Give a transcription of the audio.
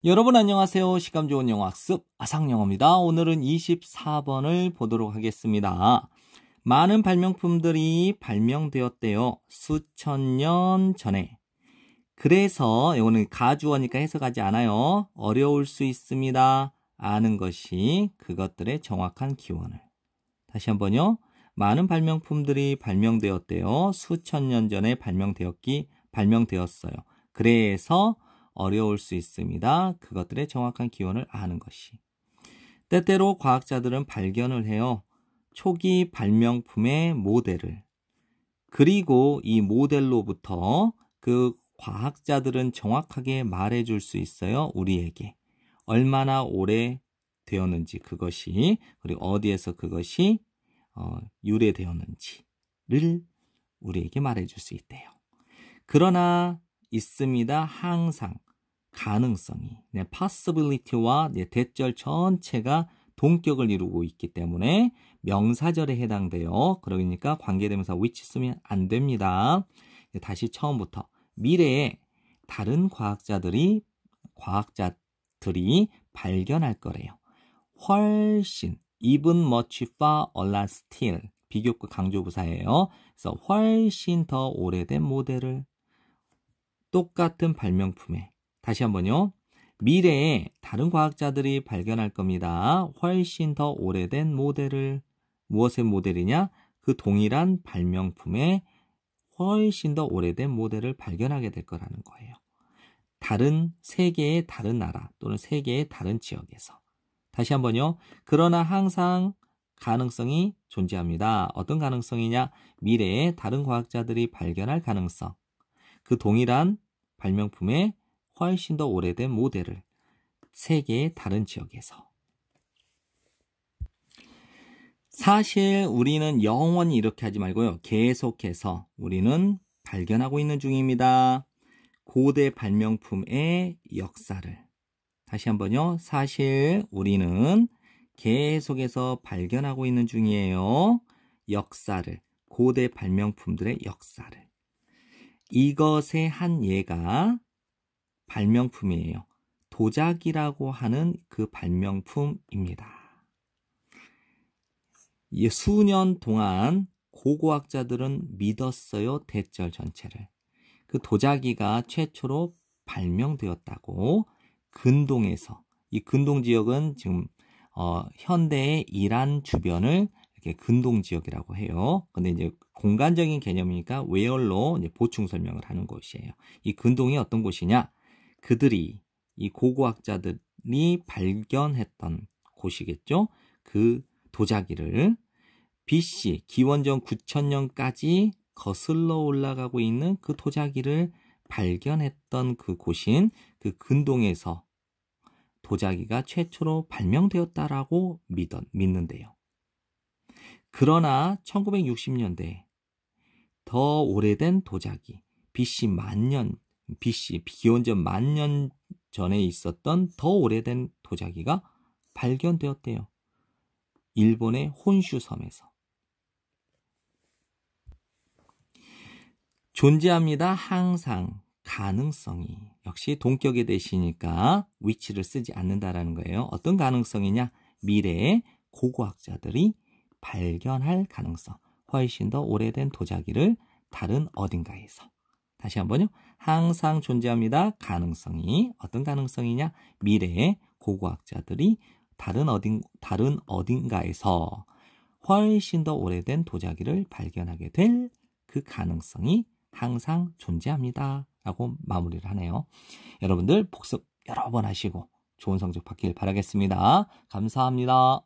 여러분 안녕하세요. 시간 좋은 영어 학습 아상영어입니다. 오늘은 24번을 보도록 하겠습니다. 많은 발명품들이 발명되었대요. 수천 년 전에. 그래서 이거는 가주어니까 해석하지 않아요. 어려울 수 있습니다. 아는 것이 그것들의 정확한 기원을. 다시 한번요. 많은 발명품들이 발명되었대요. 수천 년 전에 발명되었어요. 그래서 어려울 수 있습니다. 그것들의 정확한 기원을 아는 것이. 때때로 과학자들은 발견을 해요. 초기 발명품의 모델을. 그리고 이 모델로부터 그 과학자들은 정확하게 말해줄 수 있어요. 우리에게. 얼마나 오래 되었는지 그것이, 그리고 어디에서 그것이 유래되었는지를 우리에게 말해줄 수 있대요. 그러나 있습니다. 항상 가능성이 possibility와 대절 전체가 동격을 이루고 있기 때문에 명사절에 해당돼요. 그러니까 관계대명사 which 쓰면 안 됩니다. 다시 처음부터 미래에 다른 과학자들이 발견할 거래요. 훨씬 even much far a lot still 비교급 강조부사예요. 그래서 훨씬 더 오래된 모델을 똑같은 발명품에 다시 한번요. 미래에 다른 과학자들이 발견할 겁니다. 훨씬 더 오래된 모델을 무엇의 모델이냐? 그 동일한 발명품에 훨씬 더 오래된 모델을 발견하게 될 거라는 거예요. 다른 세계의 다른 나라 또는 세계의 다른 지역에서. 다시 한번요. 그러나 항상 가능성이 존재합니다. 어떤 가능성이냐? 미래에 다른 과학자들이 발견할 가능성. 그 동일한 발명품의 훨씬 더 오래된 모델을 세계의 다른 지역에서. 사실 우리는 영원히 이렇게 하지 말고요. 계속해서 우리는 발견하고 있는 중입니다. 고대 발명품의 역사를. 다시 한번요. 사실 우리는 계속해서 발견하고 있는 중이에요. 역사를. 고대 발명품들의 역사를. 이것의 한 예가 발명품이에요. 도자기라고 하는 그 발명품입니다. 수년 동안 고고학자들은 믿었어요. 대절 전체를. 그 도자기가 최초로 발명되었다고 근동에서, 이 근동 지역은 지금 현대의 이란 주변을 이렇게 근동 지역이라고 해요. 근데 이제 공간적인 개념이니까 where로 이제 보충 설명을 하는 곳이에요. 이 근동이 어떤 곳이냐? 그들이 이 고고학자들이 발견했던 곳이겠죠. 그 도자기를 BC 기원전 9000년까지 거슬러 올라가고 있는 그 도자기를 발견했던 그 곳인 그 근동에서 도자기가 최초로 발명되었다라고 믿는데요. 그러나 1960년대에 더 오래된 도자기, BC 기원전 10,000년 전에 있었던 더 오래된 도자기가 발견되었대요. 일본의 혼슈 섬에서. 존재합니다. 항상 가능성이. 역시 동격의 대시니까 which를 쓰지 않는다라는 거예요. 어떤 가능성이냐? 미래에 고고학자들이 발견할 가능성. 훨씬 더 오래된 도자기를 다른 어딘가에서. 다시 한번요. 항상 존재합니다. 가능성이. 어떤 가능성이냐? 미래에 고고학자들이 다른 어딘가에서 훨씬 더 오래된 도자기를 발견하게 될 그 가능성이 항상 존재합니다. 라고 마무리를 하네요. 여러분들 복습 여러 번 하시고 좋은 성적 받길 바라겠습니다. 감사합니다.